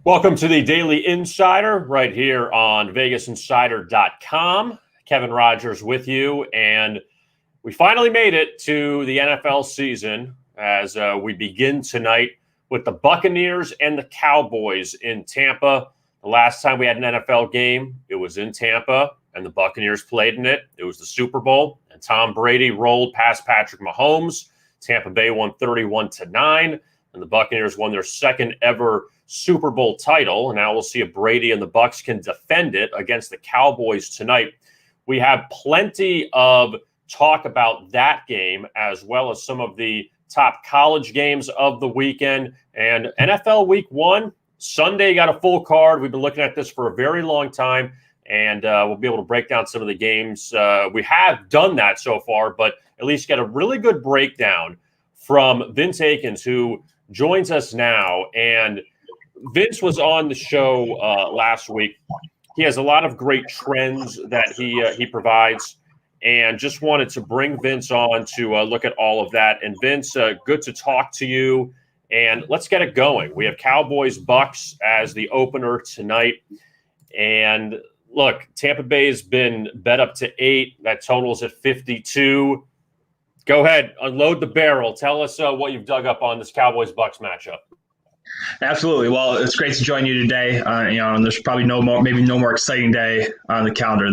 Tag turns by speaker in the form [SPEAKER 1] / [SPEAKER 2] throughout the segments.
[SPEAKER 1] Welcome to the Daily Insider right here on VegasInsider.com. Kevin Rogers with you, and we finally made it to the NFL season as we begin tonight with the Buccaneers and the Cowboys in Tampa. The last time we had an NFL game, it was in Tampa, and the Buccaneers played in it. It was the Super Bowl, and Tom Brady rolled past Patrick Mahomes. Tampa Bay won 31-9, and the Buccaneers won their second ever Super Bowl title. And now we'll see if Brady and the Bucs can defend it against the Cowboys tonight. We have plenty of talk about that game, as well as some of the top college games of the weekend. And NFL Week 1, Sunday got a full card. We've been looking at this for a very long time, and we'll be able to break down some of the games. We have done that so far, but at least get a really good breakdown from Vince Akins, who joins us now. And Vince was on the show last week. He has a lot of great trends that he provides, and just wanted to bring Vince on to look at all of that. And Vince, good to talk to you, and let's get it going. We have Cowboys Bucs as the opener tonight, and look, Tampa Bay has been bet up to 8. That totals at 52. Go ahead, unload the barrel. Tell us what you've dug up on this Cowboys Bucs matchup.
[SPEAKER 2] Absolutely. Well, it's great to join you today. And there's probably no more exciting day on the calendar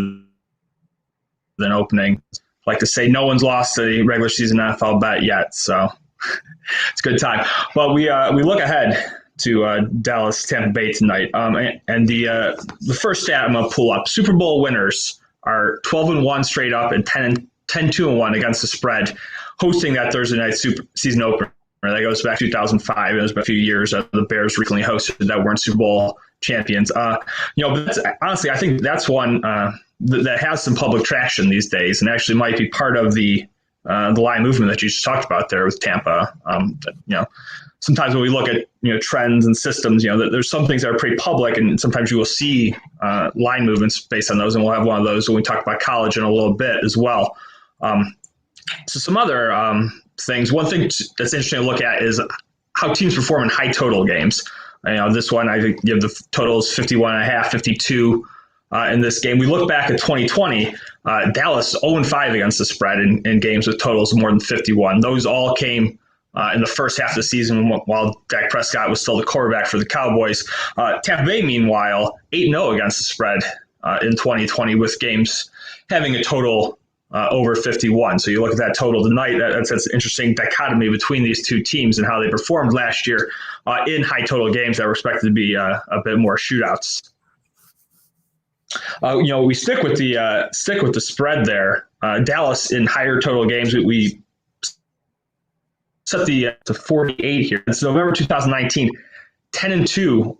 [SPEAKER 2] than opening. I like to say no one's lost a regular season NFL bet yet, so it's a good time. Well, we look ahead to Dallas Tampa Bay tonight, and the first stat I'm going to pull up: Super Bowl winners are 12-1 straight up and 10-2-1 against the spread, hosting that Thursday night season opener. That goes back to 2005. It was a few years the Bears recently hosted that weren't Super Bowl champions. But honestly, I think that's one that has some public traction these days, and actually might be part of the line movement that you just talked about there with Tampa. Sometimes when we look at trends and systems, there's some things that are pretty public, and sometimes you will see line movements based on those, and we'll have one of those when we talk about college in a little bit as well. So some other things. One thing that's interesting to look at is how teams perform in high total games. This one, I think you have the totals 51.5, 52 in this game. We look back at 2020, Dallas 0-5 against the spread in games with totals of more than 51. Those all came in the first half of the season while Dak Prescott was still the quarterback for the Cowboys. Tampa Bay, meanwhile, 8-0 against the spread in 2020 with games having a total over 51. So you look at that total tonight, that's an interesting dichotomy between these two teams and how they performed last year in high total games that were expected to be a bit more shootouts. We stick with the spread there. Dallas in higher total games, we set to 48 here. It's November 2019, 10-2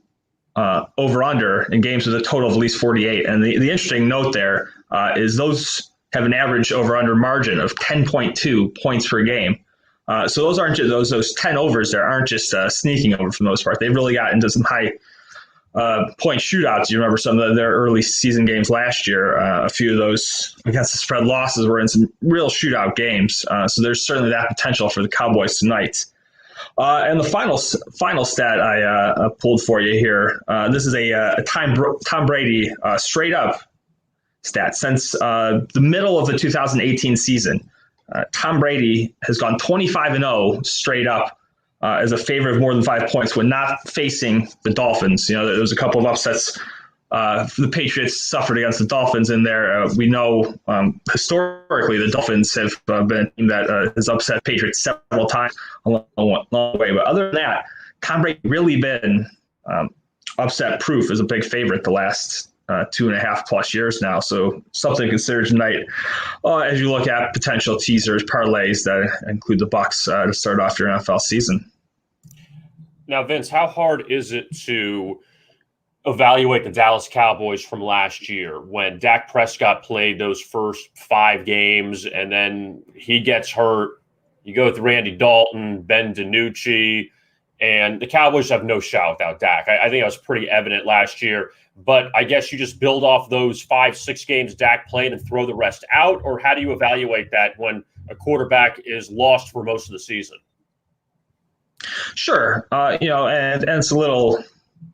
[SPEAKER 2] over under in games with a total of at least 48. And the interesting note there is those have an average over-under margin of 10.2 points per game. So those aren't those 10 overs there aren't just sneaking over for the most part. They've really got into some high point shootouts. You remember some of their early season games last year. A few of those against the spread losses were in some real shootout games. So there's certainly that potential for the Cowboys tonight. And the final stat I pulled for you here. This is a Tom Brady straight up stat. Since the middle of the 2018 season, Tom Brady has gone 25-0 straight up as a favorite of more than 5 points when not facing the Dolphins. There was a couple of upsets the Patriots suffered against the Dolphins in there. We know historically the Dolphins have been a team that has upset Patriots several times along the way. But other than that, Tom Brady really been upset proof as a big favorite the last 2.5 plus years now. So something to consider tonight as you look at potential teasers, parlays that include the Bucs to start off your NFL season.
[SPEAKER 1] Now, Vince, how hard is it to evaluate the Dallas Cowboys from last year when Dak Prescott played those first 5 games and then he gets hurt? You go with Randy Dalton, Ben DiNucci, and the Cowboys have no shot without Dak. I think that was pretty evident last year. But I guess you just build off those 5-6 games Dak played and throw the rest out, or how do you evaluate that when a quarterback is lost for most of the season?
[SPEAKER 2] Sure. And it's a little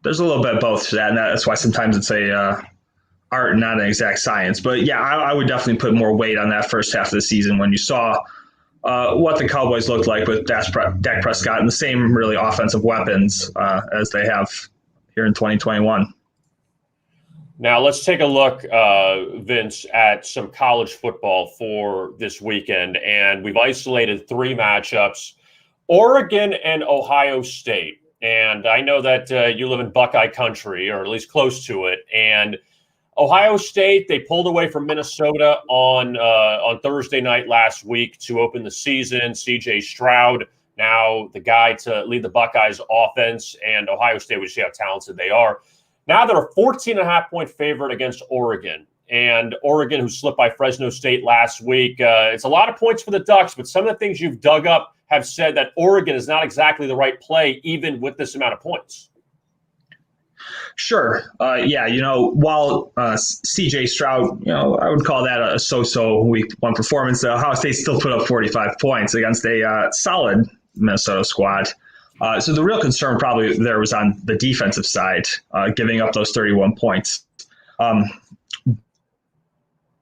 [SPEAKER 2] there's a little bit of both to that, and that's why sometimes it's a art and not an exact science. But yeah, I would definitely put more weight on that first half of the season when you saw what the Cowboys looked like with Dak Prescott and the same really offensive weapons as they have here in 2021.
[SPEAKER 1] Now let's take a look, Vince, at some college football for this weekend. And we've isolated 3 matchups, Oregon and Ohio State. And I know that you live in Buckeye country, or at least close to it. And Ohio State, they pulled away from Minnesota on Thursday night last week to open the season. C.J. Stroud, now the guy to lead the Buckeyes offense, and Ohio State, we see how talented they are. Now they're a 14.5-point favorite against Oregon. And Oregon, who slipped by Fresno State last week, it's a lot of points for the Ducks, but some of the things you've dug up have said that Oregon is not exactly the right play, even with this amount of points.
[SPEAKER 2] Sure. Yeah, while C.J. Stroud, I would call that a so-so week 1 performance. Ohio State still put up 45 points against a solid Minnesota squad. So the real concern probably there was on the defensive side, giving up those 31 points.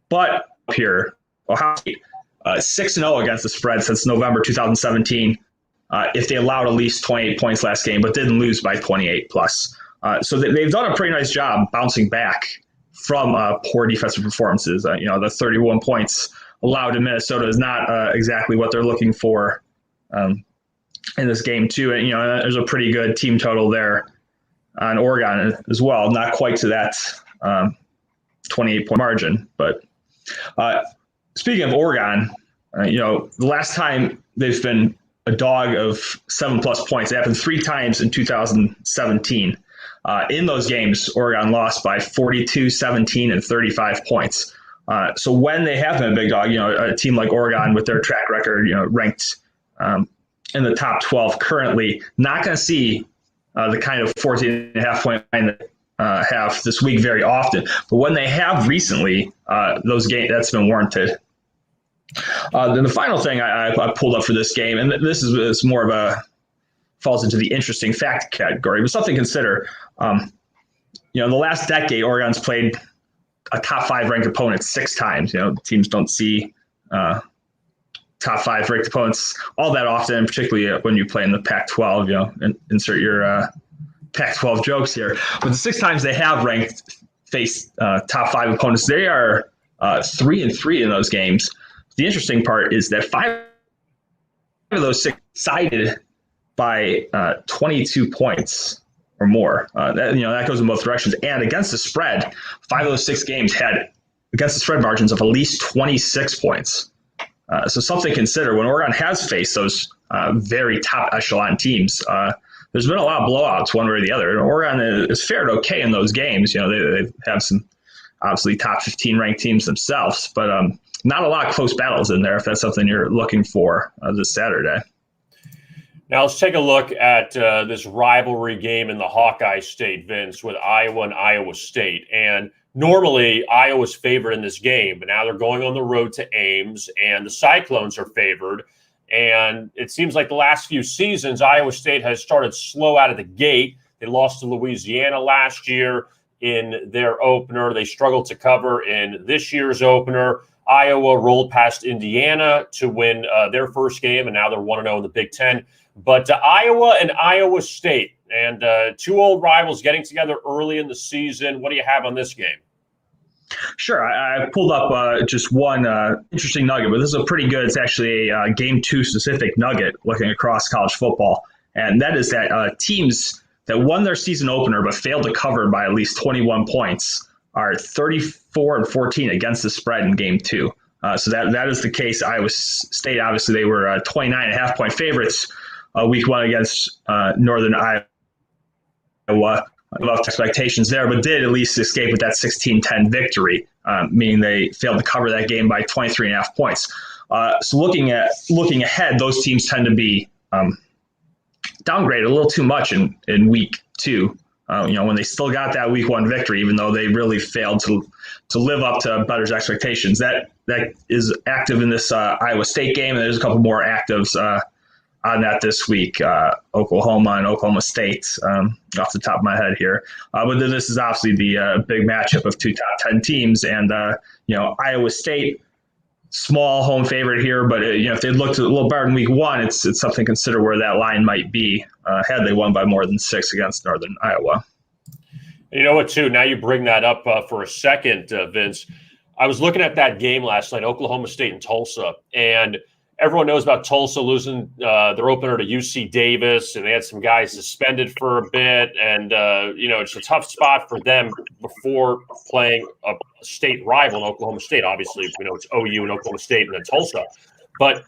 [SPEAKER 2] But here, Ohio State, 6-0 against the spread since November 2017, if they allowed at least 28 points last game, but didn't lose by 28 plus. So they've done a pretty nice job bouncing back from poor defensive performances. The 31 points allowed in Minnesota is not exactly what they're looking for in this game too. And, there's a pretty good team total there on Oregon as well. Not quite to that 28-point margin. But speaking of Oregon, the last time they've been a dog of 7+ points, it happened 3 times in 2017. In those games, Oregon lost by 42, 17, and 35 points. So when they have been a big dog, a team like Oregon with their track record, ranked in the top 12 currently, not going to see the kind of 14.5-point line that have this week very often. But when they have recently, those games, that's been warranted. Then the final thing I pulled up for this game, and this is more of a falls into the interesting fact category, but something to consider. The last decade, Oregon's played a top 5 ranked opponent 6 times. Teams don't see top 5 ranked opponents all that often, and particularly when you play in the Pac-12. And insert your Pac-12 jokes here. But the 6 times they have faced top 5 opponents, they are 3-3 in those games. The interesting part is that 5 of those 6 sided by 22 points or more. That goes in both directions. And against the spread, 5 of those 6 games had against the spread margins of at least 26 points. So something to consider when Oregon has faced those very top echelon teams. There's been a lot of blowouts one way or the other. And Oregon has fared okay in those games. They have some obviously top 15 ranked teams themselves, but not a lot of close battles in there if that's something you're looking for this Saturday.
[SPEAKER 1] Now let's take a look at this rivalry game in the Hawkeye State, Vince, with Iowa and Iowa State. And normally Iowa's favored in this game, but now they're going on the road to Ames, and the Cyclones are favored. And it seems like the last few seasons, Iowa State has started slow out of the gate. They lost to Louisiana last year in their opener. They struggled to cover in this year's opener. Iowa rolled past Indiana to win their first game, and now they're 1-0 in the Big Ten. But Iowa and Iowa State, and 2 old rivals getting together early in the season. What do you have on this game?
[SPEAKER 2] Sure. I pulled up just one interesting nugget, but this is a pretty good, it's actually a Game 2 specific nugget looking across college football. And that is that teams that won their season opener but failed to cover by at least 21 points are 34-14 against the spread in Game 2. So that is the case. Iowa State, obviously, they were 29.5-point favorites week 1 against Northern Iowa. Above expectations there, but did at least escape with that 16-10 victory, meaning they failed to cover that game by 23.5 points. So looking ahead, those teams tend to be downgraded a little too much in week 2. When they still got that week 1 victory, even though they really failed to live up to bettors' expectations. That is active in this Iowa State game, and there's a couple more actives on that this week, Oklahoma and Oklahoma State, off the top of my head here. But this is obviously the big matchup of two top 10 teams. And, Iowa State, small home favorite here. But, if they looked a little better in week one, it's something to consider where that line might be had they won by more than 6 against Northern Iowa.
[SPEAKER 1] You know what, too? Now you bring that up for a second, Vince. I was looking at that game last night, Oklahoma State and Tulsa, and everyone knows about Tulsa losing their opener to UC Davis, and they had some guys suspended for a bit. And, it's a tough spot for them before playing a state rival in Oklahoma State. Obviously, it's OU and Oklahoma State and then Tulsa. But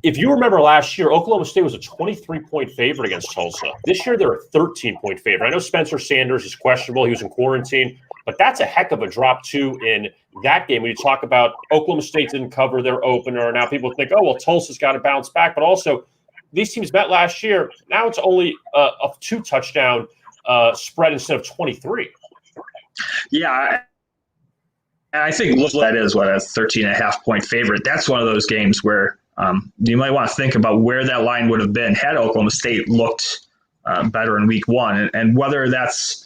[SPEAKER 1] if you remember last year, Oklahoma State was a 23-point favorite against Tulsa. This year, they're a 13-point favorite. I know Spencer Sanders is questionable. He was in quarantine. But that's a heck of a drop, too, in that game. When you talk about Oklahoma State didn't cover their opener. Now people think, oh, well, Tulsa's got to bounce back. But also, these teams met last year. Now it's only a 2-touchdown spread instead of 23.
[SPEAKER 2] Yeah, I think that is a 13.5-point favorite. That's one of those games where you might want to think about where that line would have been had Oklahoma State looked better in week one. And whether that's,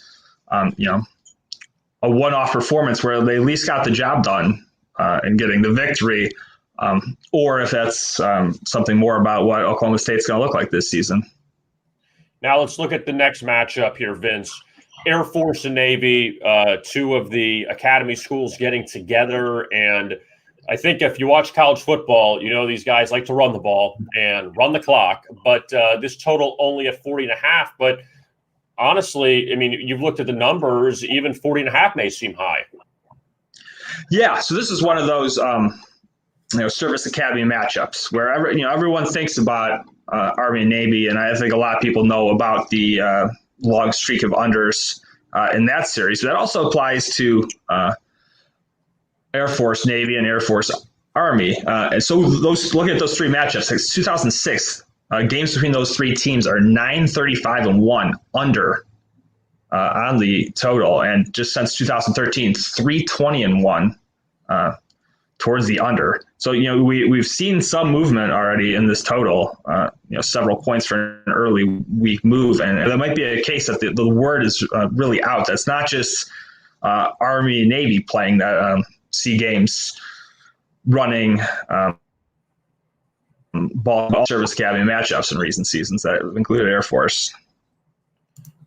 [SPEAKER 2] a one-off performance where they at least got the job done in getting the victory, or if that's something more about what Oklahoma State's going to look like this season.
[SPEAKER 1] Now let's look at the next matchup here, Vince. Air Force and Navy, two of the academy schools getting together. And I think if you watch college football, these guys like to run the ball and run the clock. But this total only at 40.5. But honestly, I mean, you've looked at the numbers, even 40.5 may seem high.
[SPEAKER 2] Yeah, so this is one of those, service academy matchups where everyone thinks about Army and Navy, and I think a lot of people know about the long streak of unders in that series. That also applies to Air Force Navy and Air Force Army. And so look at those three matchups. Since 2006. Games between those three teams are 935-1 under on the total, and just since 2013, 320-1 towards the under. So we've seen some movement already in this total. Several points for an early week move, and that might be a case that the word is really out. That's not just Army and Navy playing that C games running. Ball service academy matchups in recent seasons that included Air Force.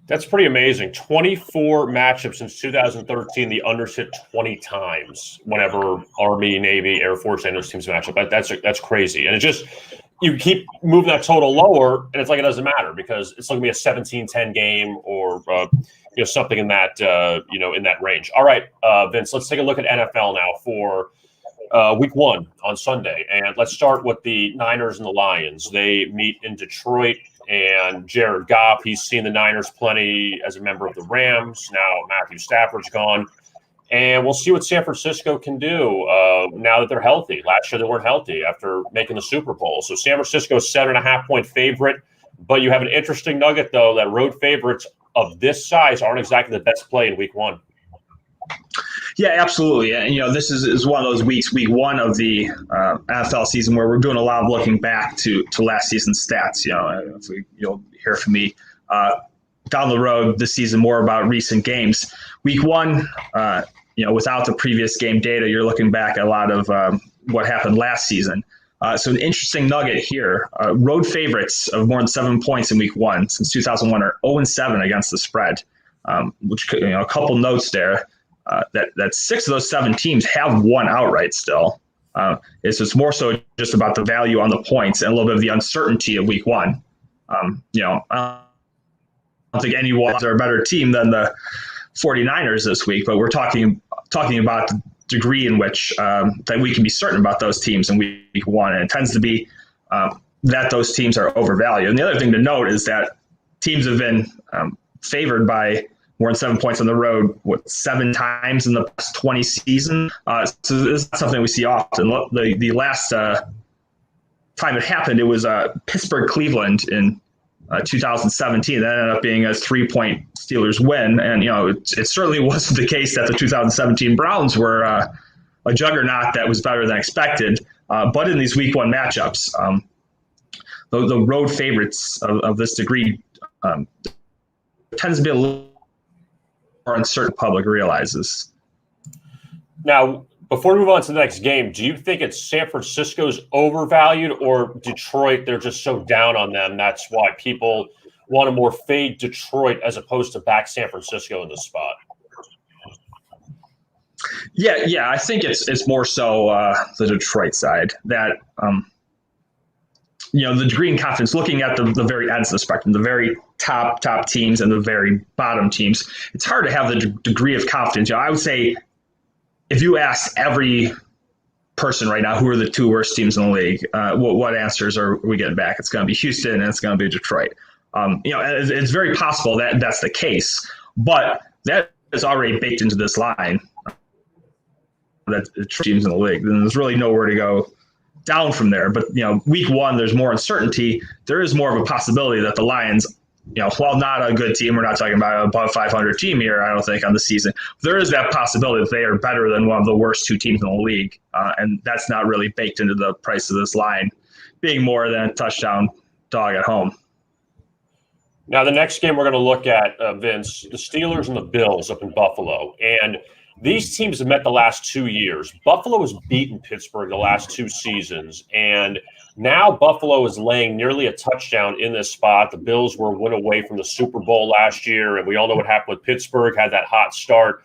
[SPEAKER 1] That's pretty amazing. 24 matchups since 2013. The unders hit 20 times whenever Army, Navy, Air Force, and those teams match up. That's crazy. And you keep moving that total lower, and it's like it doesn't matter because it's going to be a 17-10 game or something in that in that range. All right, Vince, let's take a look at NFL now for week one on Sunday. And let's start with the Niners and the Lions. They meet in Detroit, and Jared Goff, he's seen the Niners plenty as a member of the Rams. Now Matthew Stafford's gone. And we'll see what San Francisco can do now that they're healthy. Last year they weren't healthy after making the Super Bowl. So San Francisco's 7.5-point favorite. But you have an interesting nugget, though, that road favorites of this size aren't exactly the best play in week one.
[SPEAKER 2] Yeah, absolutely. And, this is one of those weeks, week one of the NFL season, where we're doing a lot of looking back to last season's stats. You'll hear from me down the road this season more about recent games. Week one, without the previous game data, you're looking back at a lot of what happened last season. So an interesting nugget here. Road favorites of more than 7 points in week one since 2001 are 0-7 against the spread, which, a couple notes there. That 6 of those 7 teams have won outright still. It's more so just about the value on the points and a little bit of the uncertainty of week one. I don't think anyone's a better team than the 49ers this week, but we're talking about the degree in which that we can be certain about those teams in week one. And it tends to be that those teams are overvalued. And the other thing to note is that teams have been favored by more than 7 points on the road, 7 times in the past 20 seasons. So this is something we see often. The last time it happened, it was Pittsburgh-Cleveland in 2017. That ended up being a 3-point Steelers win. And, it certainly wasn't the case that the 2017 Browns were a juggernaut that was better than expected. But in these week one matchups, the road favorites of this degree tends to be a little more uncertain. Public realizes.
[SPEAKER 1] Now, before we move on to the next game, do you think it's San Francisco's overvalued, or Detroit? They're just so down on them. That's why people want to more fade Detroit as opposed to back San Francisco in this spot.
[SPEAKER 2] Yeah, I think it's more so the Detroit side that the degree of confidence. Looking at the very ends of the spectrum, the very top teams and the very bottom teams, it's hard to have the degree of confidence. I would say if you ask every person right now who are the two worst teams in the league, what answers are we getting back? It's going to be Houston and it's going to be Detroit. It's very possible that that's the case, but that is already baked into this line. That the teams in the league, then there's really nowhere to go down from there. But week one, there's more uncertainty. There is more of a possibility that the Lions, while not a good team, we're not talking about an above 500 team here, I don't think, on the season. There is that possibility that they are better than one of the worst two teams in the league, and that's not really baked into the price of this line, being more than a touchdown dog at home.
[SPEAKER 1] Now, the next game we're going to look at, Vince, the Steelers and the Bills up in Buffalo. And these teams have met the last 2 years. Buffalo has beaten Pittsburgh the last 2 seasons. And now Buffalo is laying nearly a touchdown in this spot. The Bills were a win away from the Super Bowl last year. And we all know what happened with Pittsburgh, had that hot start,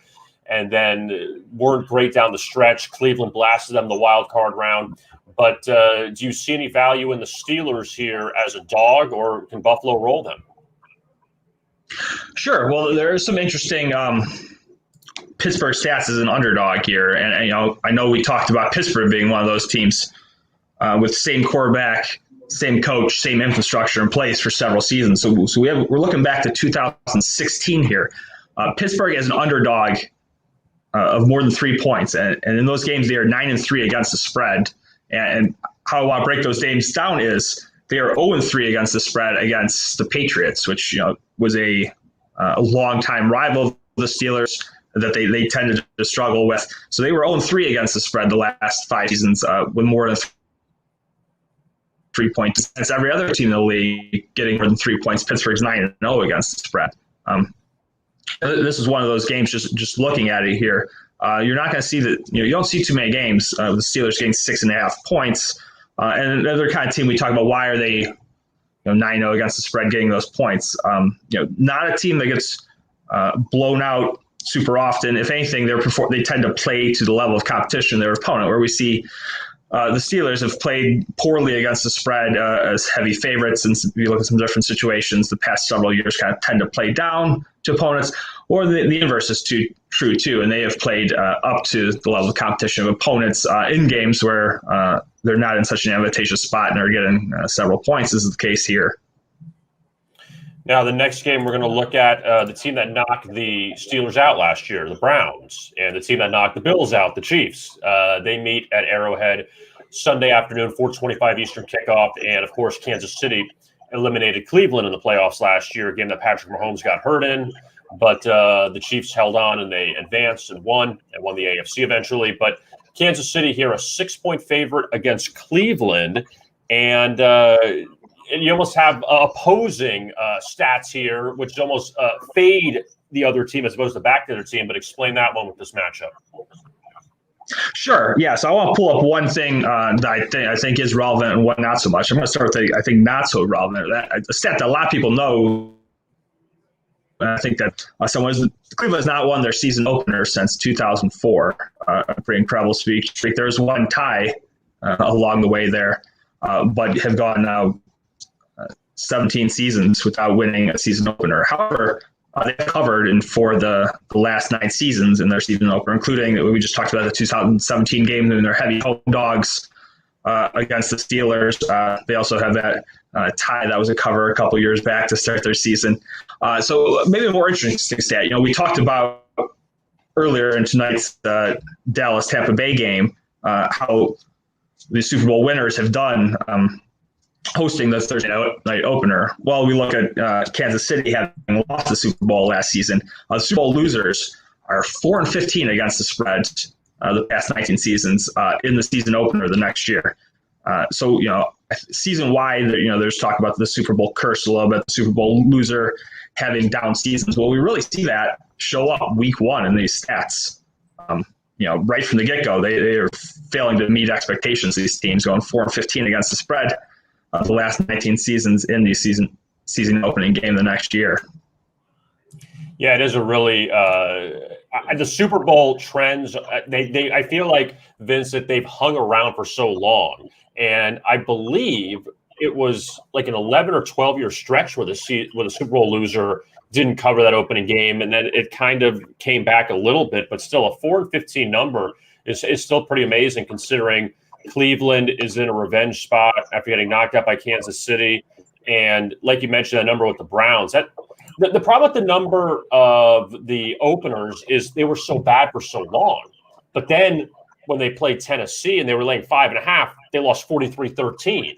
[SPEAKER 1] and then weren't great down the stretch. Cleveland blasted them the wild card round. But do you see any value in the Steelers here as a dog, or can Buffalo roll them?
[SPEAKER 2] Sure. Well, there is some interesting Pittsburgh stats as an underdog here. And I know we talked about Pittsburgh being one of those teams with same quarterback, same coach, same infrastructure in place for several seasons. So we're looking back to 2016 here. Pittsburgh is an underdog of more than 3 points. And in those games, they are 9-3 against the spread. And how I want to break those games down is they are 0-3 against the spread against the Patriots, which was a longtime rival of the Steelers that they tended to struggle with. So they were 0-3 against the spread the last 5 seasons with more than 3 points. That's every other team in the league getting more than 3 points. Pittsburgh's 9-0 against the spread. This is one of those games, just looking at it here. You're not going to see that, you don't see too many games of the Steelers getting 6.5 points. And another kind of team we talk about, why are they 9-0 against the spread getting those points? Not a team that gets blown out super often. If anything, they tend to play to the level of competition of their opponent, where we see the Steelers have played poorly against the spread as heavy favorites. And if you look at some different situations, the past several years kind of tend to play down to opponents, or the inverse is true too. And they have played up to the level of competition of opponents in games where they're not in such an advantageous spot and are getting several points. This is the case here.
[SPEAKER 1] Now, the next game we're going to look at the team that knocked the Steelers out last year, the Browns, and the team that knocked the Bills out, the Chiefs. They meet at Arrowhead Sunday afternoon, 4:25 Eastern kickoff. And, of course, Kansas City eliminated Cleveland in the playoffs last year, a game that Patrick Mahomes got hurt in. But the Chiefs held on, and they advanced and won the AFC eventually. But Kansas City here, a 6-point favorite against Cleveland. And you almost have opposing stats here, which almost fade the other team as opposed to back the other team. But explain that one with this matchup.
[SPEAKER 2] Sure. Yeah. So I want to pull up one thing that I think is relevant and one not so much. I'm going to start with I think not so relevant. A stat that a lot of people know. And I think that Cleveland has not won their season opener since 2004. A pretty incredible streak. There's one tie along the way there, but have gone now 17 seasons without winning a season opener. However, they've covered for the last 9 seasons in their season opener, including we just talked about the 2017 game in their heavy home dogs against the Steelers. They also have that tie that was a cover a couple years back to start their season. So maybe a more interesting stat. We talked about earlier in tonight's Dallas-Tampa Bay game how the Super Bowl winners have done hosting the Thursday night opener. Well, we look at Kansas City having lost the Super Bowl last season. Super Bowl losers are 4-15 against the spread the past 19 seasons in the season opener the next year. So, season wide, there's talk about the Super Bowl curse a little bit, the Super Bowl loser having down seasons. Well, we really see that show up week one in these stats. Right from the get-go, they are failing to meet expectations. These teams going 4-15 against the spread the last 19 seasons in the season opening game the next year.
[SPEAKER 1] Yeah, it is a really the Super Bowl trends. I feel like, Vince, that they've hung around for so long, and I believe it was like an 11 or 12 year stretch where the Super Bowl loser didn't cover that opening game, and then it kind of came back a little bit, but still a 4-15 number is still pretty amazing, considering Cleveland is in a revenge spot after getting knocked out by Kansas City, and like you mentioned, that number with the Browns. The problem with the number of the openers is they were so bad for so long. But then when they played Tennessee and they were laying 5.5, they lost 43-13,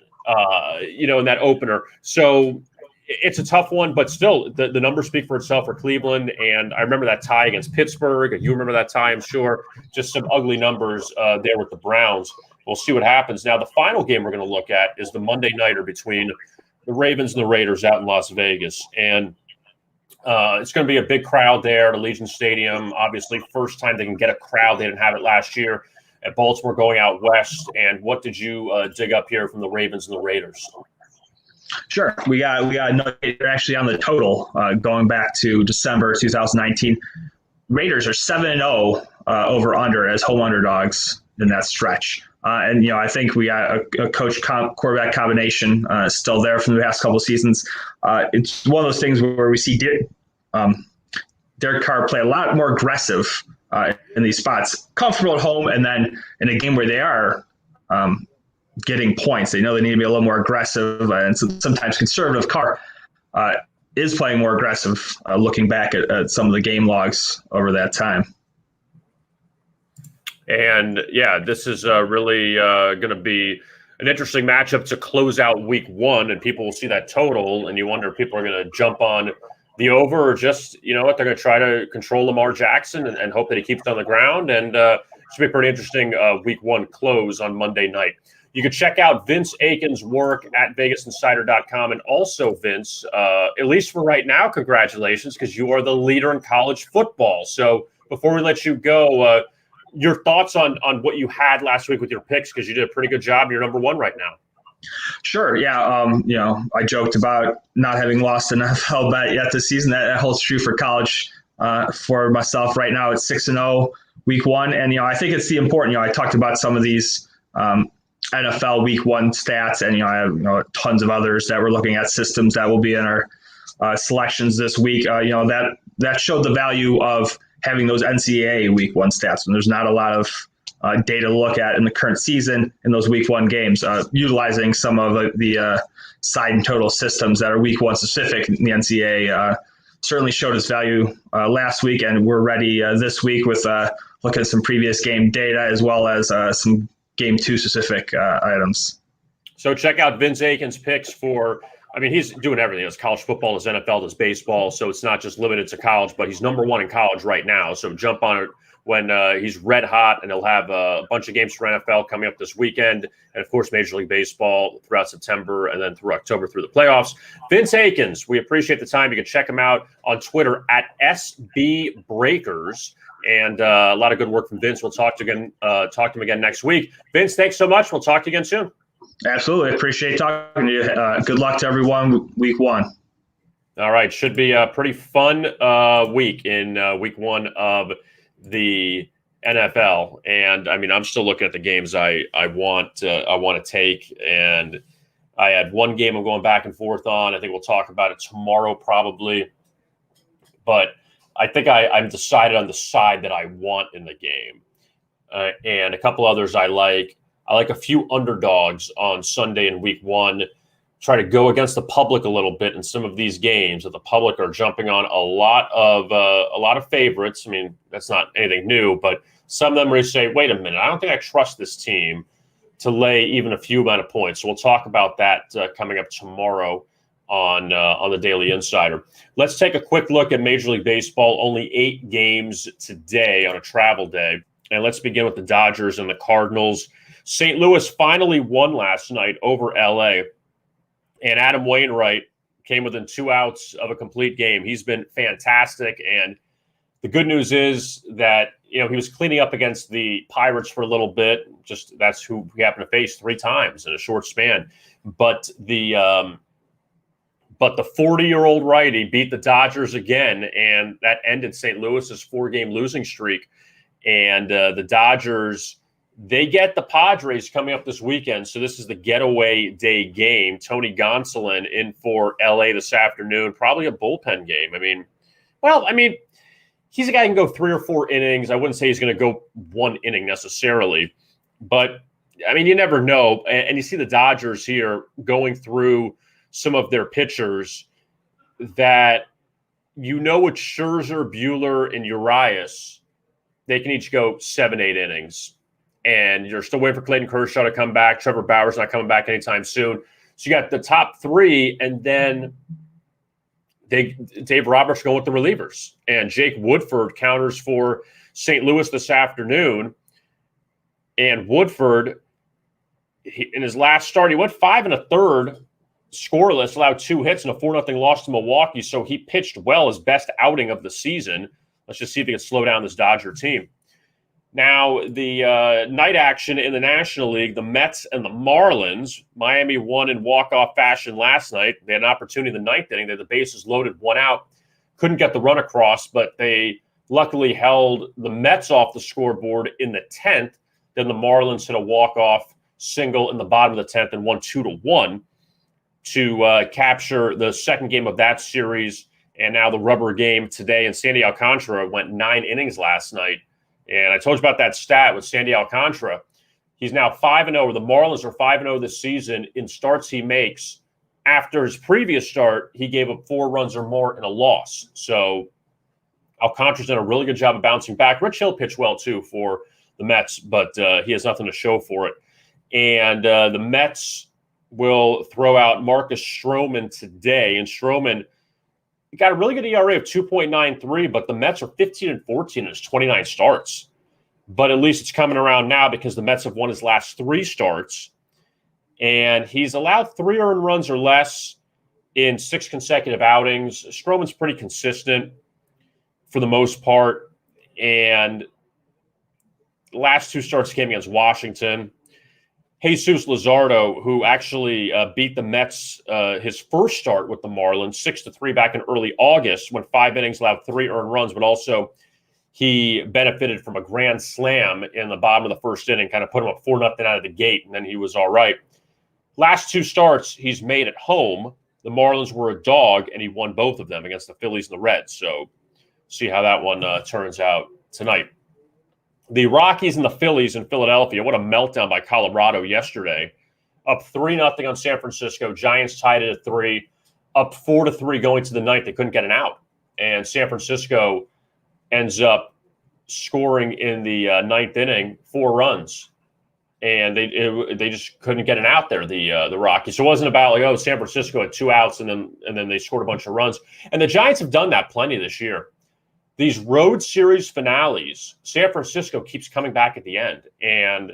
[SPEAKER 1] in that opener. So it's a tough one, but still the numbers speak for itself for Cleveland. And I remember that tie against Pittsburgh. You remember that tie, I'm sure. Just some ugly numbers there with the Browns. We'll see what happens. Now, the final game we're going to look at is the Monday nighter between the Ravens and the Raiders out in Las Vegas. And it's going to be a big crowd there at Allegiant Stadium. Obviously, first time they can get a crowd. They didn't have it last year at Baltimore going out west. And what did you dig up here from the Ravens and the Raiders?
[SPEAKER 2] Sure. We got actually on the total going back to December 2019. Raiders are 7-0 over under as home underdogs in that stretch. And I think we got a coach quarterback combination still there from the past couple of seasons. It's one of those things where we see Derek Carr play a lot more aggressive in these spots, comfortable at home, and then in a game where they are getting points, they know they need to be a little more aggressive and sometimes conservative. Carr is playing more aggressive, looking back at some of the game logs over that time.
[SPEAKER 1] And yeah, this is really going to be an interesting matchup to close out week one, and people will see that total, and you wonder if people are going to jump on the over or just, what, they're going to try to control Lamar Jackson and hope that he keeps it on the ground. And it should be a pretty interesting week one close on Monday night. You can check out Vince Akins' work at VegasInsider.com. And also, Vince, at least for right now, congratulations, because you are the leader in college football. So before we let you go, your thoughts on what you had last week with your picks, because you did a pretty good job. You're number one right now.
[SPEAKER 2] Sure. Yeah. I joked about not having lost an NFL bet yet this season. That holds true for college for myself right now. It's 6-0 week one. And, I think it's the important, I talked about some of these NFL week one stats, and, I have tons of others that we're looking at, systems that will be in our selections this week. That showed the value of having those NCAA week one stats when there's not a lot of data to look at in the current season in those week one games, utilizing some of the side and total systems that are week one specific in the NCAA certainly showed its value last week, and we're ready this week with looking at some previous game data as well as some game two specific items.
[SPEAKER 1] So check out Vince Akins' picks for, he's doing everything. It's college football, it's NFL, it's baseball. So it's not just limited to college, but he's number one in college right now. So jump on it when he's red hot, and he'll have a bunch of games for NFL coming up this weekend. And of course, Major League Baseball throughout September and then through October through the playoffs. Agains, we appreciate the time. You can check him out on Twitter at SB Breakers. And a lot of good work from Vince. We'll talk to him again next week. Vince, thanks so much. We'll talk to you again soon.
[SPEAKER 2] Absolutely. Appreciate talking to you. Good luck to everyone week one.
[SPEAKER 1] All right. Should be a pretty fun week in week one of the NFL. And I'm still looking at the games I want to take. And I had one game I'm going back and forth on. I think we'll talk about it tomorrow probably. But I think I'm decided on the side that I want in the game. And a couple others I like. I like a few underdogs on Sunday in week one. Try to go against the public a little bit in some of these games that the public are jumping on a lot of favorites. That's not anything new, but some of them where you say, wait a minute, I don't think I trust this team to lay even a few amount of points. So we'll talk about that coming up tomorrow on the Daily Insider. Let's take a quick look at Major League Baseball. Only 8 games today on a travel day. And let's begin with the Dodgers and the Cardinals. St. Louis finally won last night over LA. And Adam Wainwright came within 2 outs of a complete game. He's been fantastic. And the good news is that, he was cleaning up against the Pirates for a little bit. Just that's who he happened to face 3 times in a short span. But the 40-year-old righty beat the Dodgers again, and that ended St. Louis's 4-game losing streak. And the Dodgers, they get the Padres coming up this weekend. So this is the getaway day game. Tony Gonsolin in for LA this afternoon. Probably a bullpen game. He's a guy who can go 3 or 4 innings. I wouldn't say he's going to go 1 inning necessarily. But, you never know. And you see the Dodgers here going through some of their pitchers that with Scherzer, Buehler, and Urias, they can each go 7-8 innings. And you're still waiting for Clayton Kershaw to come back. Trevor Bauer's not coming back anytime soon. So you got the top 3, and then Dave Roberts going with the relievers. And Jake Woodford counters for St. Louis this afternoon. And Woodford, in his last start, he went 5 1/3 scoreless, allowed 2 hits and a 4-0 loss to Milwaukee. So he pitched well, his best outing of the season. Let's just see if he can slow down this Dodger team. Now, the night action in the National League, the Mets and the Marlins. Miami won in walk-off fashion last night. They had an opportunity in the 9th inning. They had the bases loaded, 1 out. Couldn't get the run across, but they luckily held the Mets off the scoreboard in the 10th. Then the Marlins hit a walk-off single in the bottom of the 10th and won 2-1 to capture the second game of that series. And now the rubber game today. And Sandy Alcantara went 9 innings last night. And I told you about that stat with Sandy Alcantara. He's now 5-0. The Marlins are 5-0 this season in starts he makes. After his previous start, he gave up 4 runs or more in a loss. So Alcantara's done a really good job of bouncing back. Rich Hill pitched well, too, for the Mets, but he has nothing to show for it. And the Mets will throw out Marcus Stroman today. And Stroman got a really good ERA of 2.93, but the Mets are 15-14 in his 29 starts. But at least it's coming around now because the Mets have won his last 3 starts. And he's allowed 3 earned runs or less in 6 consecutive outings. Stroman's pretty consistent for the most part. And the last 2 starts came against Washington. Jesus Luzardo, who actually beat the Mets his first start with the Marlins, 6-3 back in early August, went 5 innings, allowed 3 earned runs, but also he benefited from a grand slam in the bottom of the first inning, kind of put him up 4-0 out of the gate, and then he was all right. Last 2 starts he's made at home. The Marlins were a dog, and he won both of them against the Phillies and the Reds. So see how that one turns out tonight. The Rockies and the Phillies in Philadelphia. What a meltdown by Colorado yesterday. Up 3-0 on San Francisco. Giants tied it at 3. Up 4-3 going to the 9th. They couldn't get an out. And San Francisco ends up scoring in the 9th inning 4 runs. And they just couldn't get an out there, the Rockies. So it wasn't about San Francisco had 2 outs and then they scored a bunch of runs. And the Giants have done that plenty this year. These road series finales, San Francisco keeps coming back at the end, and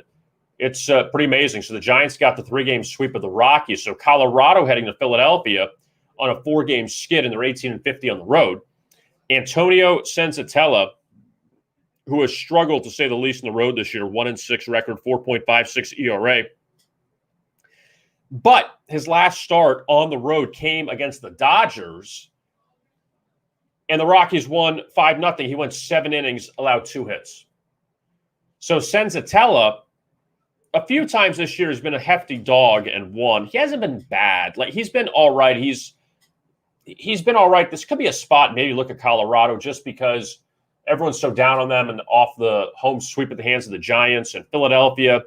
[SPEAKER 1] it's pretty amazing. So the Giants got the 3-game sweep of the Rockies. So Colorado heading to Philadelphia on a 4-game skid, and they're 18-50 on the road. Antonio Senzatella, who has struggled to say the least on the road this year, 1-6 record, 4.56 ERA. But his last start on the road came against the Dodgers, and the Rockies won 5-0. He went 7 innings, allowed 2 hits. So Senzatella, a few times this year, has been a hefty dog and won. He hasn't been bad. He's been all right. He's been all right. This could be a spot. Maybe look at Colorado just because everyone's so down on them and off the home sweep at the hands of the Giants and Philadelphia.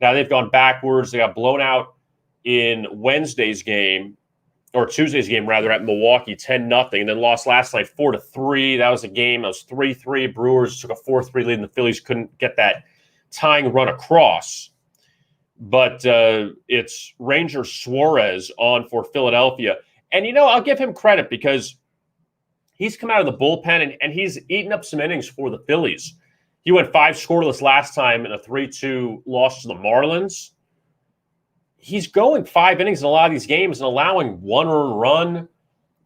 [SPEAKER 1] Now they've gone backwards. They got blown out in Wednesday's game. Or Tuesday's game, rather, at Milwaukee, 10-0, and then lost last night 4-3. That was a game. That was 3-3. Brewers took a 4-3 lead, and the Phillies couldn't get that tying run across. But it's Ranger Suarez on for Philadelphia. And, I'll give him credit because he's come out of the bullpen, and he's eaten up some innings for the Phillies. He went 5 scoreless last time in a 3-2 loss to the Marlins. He's going 5 innings in a lot of these games and allowing 1 earned run.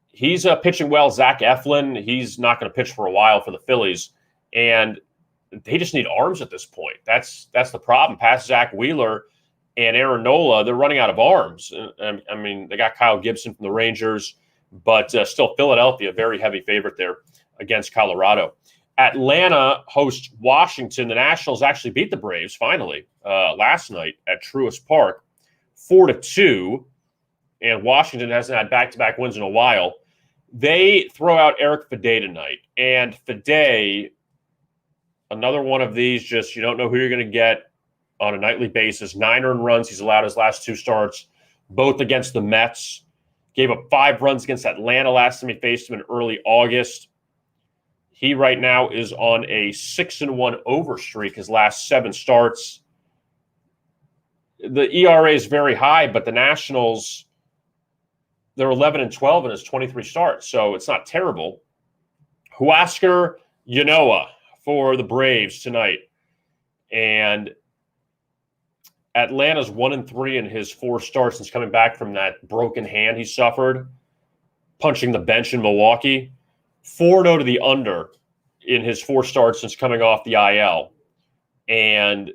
[SPEAKER 1] He's pitching well. Zach Eflin, he's not going to pitch for a while for the Phillies. And they just need arms at this point. That's the problem. Past Zach Wheeler and Aaron Nola, they're running out of arms. I mean, they got Kyle Gibson from the Rangers, but still Philadelphia, very heavy favorite there against Colorado. Atlanta hosts Washington. The Nationals actually beat the Braves finally last night at Truist Park, 4-2. And Washington hasn't had back-to-back wins in a while. They throw out Eric Fede tonight. And Fede, another one of these, just you don't know who you're going to get on a nightly basis. 9 earned runs he's allowed his last 2 starts, both against the Mets. Gave up 5 runs against Atlanta last time he faced them in early August. He right now is on a 6-1 over streak his last 7 starts. The ERA is very high, but the Nationals, they're 11-12 in his 23 starts, so it's not terrible. Huascar Ynoa for the Braves tonight. And Atlanta's 1-3 in his 4 starts since coming back from that broken hand he suffered, punching the bench in Milwaukee. 4-0 to the under in his 4 starts since coming off the IL. And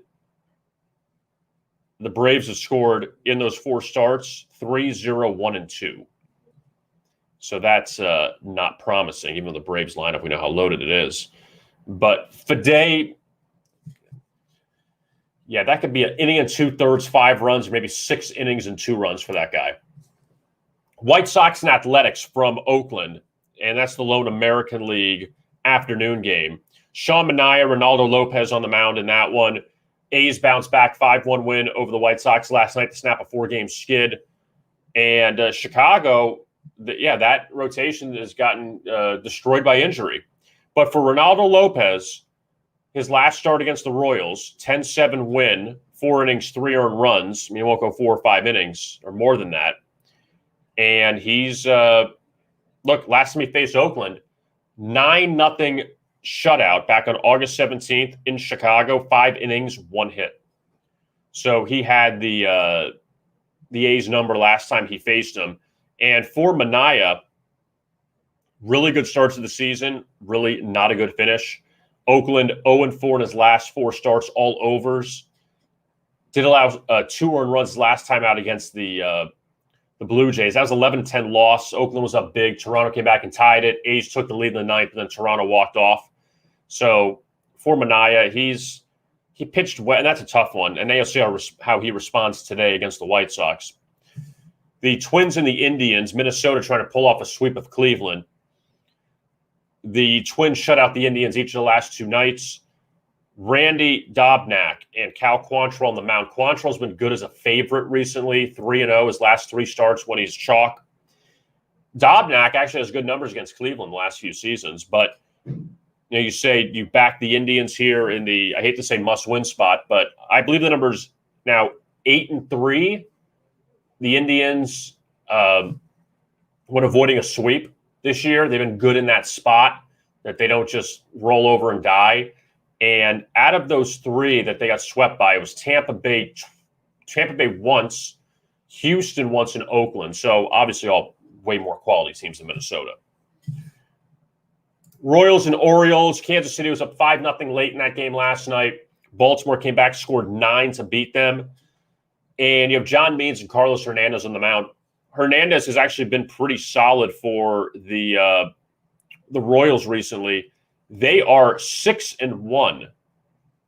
[SPEAKER 1] the Braves have scored in those 4 starts 3-0, 1-2. So that's not promising, even though the Braves lineup, we know how loaded it is. But Fede, yeah, that could be an inning and 2/3, 5 runs, or maybe 6 innings and 2 runs for that guy. White Sox and Athletics from Oakland, and that's the Lone American League afternoon game. Sean Manaea, Ronaldo Lopez on the mound in that one. A's bounced back 5-1 win over the White Sox last night to snap a 4-game skid. And Chicago, that rotation has gotten destroyed by injury. But for Ronaldo Lopez, his last start against the Royals, 10-7 win, 4 innings, 3 earned runs. I mean, he won't go 4 or 5 innings or more than that. And he's, last time he faced Oakland, 9-0 shutout back on August 17th in Chicago, 5 innings, 1 hit. So he had the A's number last time he faced him. And for Manaea, really good starts of the season, really not a good finish. Oakland 0-4 in his last 4 starts, all overs. Did allow 2 earned runs last time out against the Blue Jays. That was 11-10 loss. Oakland was up big. Toronto came back and tied it. A's took the lead in the 9th, and then Toronto walked off. So for Manaea, he pitched well, and that's a tough one. And now you'll see how he responds today against the White Sox. The Twins and the Indians, Minnesota trying to pull off a sweep of Cleveland. The Twins shut out the Indians each of the last 2 nights. Randy Dobnak and Cal Quantrill on the mound. Quantrill's been good as a favorite recently, 3-0 his last 3 starts when he's chalk. Dobnak actually has good numbers against Cleveland the last few seasons, but you say you back the Indians here in the, I hate to say must-win spot, but I believe the number's now 8-3. The Indians, when avoiding a sweep this year, they've been good in that spot, that they don't just roll over and die. And out of those 3 that they got swept by, it was Tampa Bay once, Houston once, and Oakland. So obviously all way more quality teams than Minnesota. Royals and Orioles. Kansas City was up 5-0 late in that game last night. Baltimore came back, scored 9 to beat them. And you have John Means and Carlos Hernandez on the mound. Hernandez has actually been pretty solid for the Royals recently. They are 6-1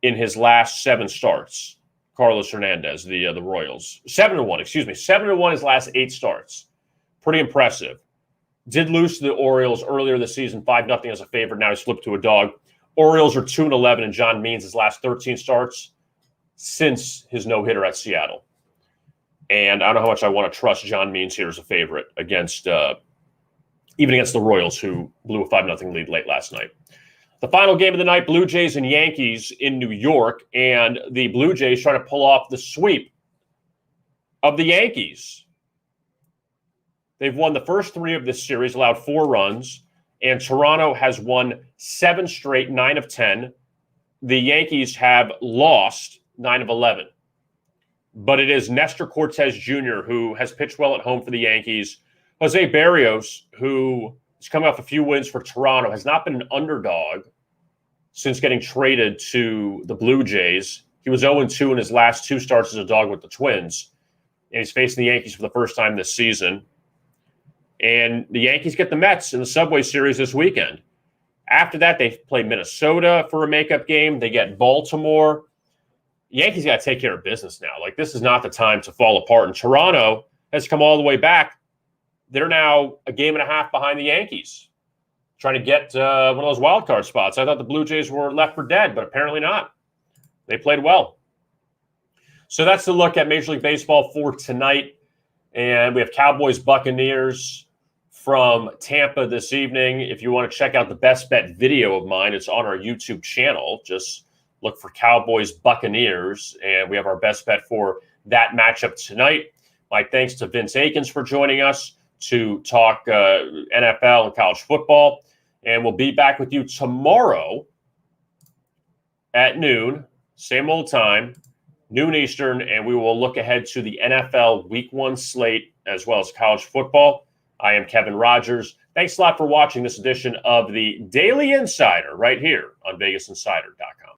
[SPEAKER 1] in his last 7 starts. Carlos Hernandez, the Royals. 7-1 his last 8 starts. Pretty impressive. Did lose to the Orioles earlier this season, 5-0 as a favorite. Now he's flipped to a dog. Orioles are 2-11 in John Means' his last 13 starts since his no-hitter at Seattle. And I don't know how much I want to trust John Means here as a favorite against even against the Royals, who blew a 5-0 lead late last night. The final game of the night, Blue Jays and Yankees in New York, and the Blue Jays trying to pull off the sweep of the Yankees. They've won the first 3 of this series, allowed 4 runs, and Toronto has won 7 straight, 9 of 10. the Yankees have lost 9 of 11. But it is Nestor Cortez Jr. who has pitched well at home for the Yankees. Jose Barrios, who is coming off a few wins for Toronto, has not been an underdog since getting traded to the Blue Jays. He was 0-2 in his last 2 starts as a dog with the Twins. And he's facing the Yankees for the first time this season. And the Yankees get the Mets in the Subway Series this weekend. After that, they play Minnesota for a makeup game. They get Baltimore. Yankees got to take care of business now. Like, this is not the time to fall apart. And Toronto has come all the way back. They're now a game and a half behind the Yankees, trying to get one of those wild card spots. I thought the Blue Jays were left for dead, but apparently not. They played well. So that's the look at Major League Baseball for tonight. And we have Cowboys Buccaneers from Tampa this evening. If you want to check out the best bet video of mine, it's on our YouTube channel. Just look for Cowboys Buccaneers, and we have our best bet for that matchup tonight. My thanks to Vince Akins for joining us to talk NFL and college football. And we'll be back with you tomorrow at noon, same old time, noon Eastern, and we will look ahead to the NFL Week 1 slate as well as college football. I am Kevin Rogers. Thanks a lot for watching this edition of the Daily Insider right here on VegasInsider.com.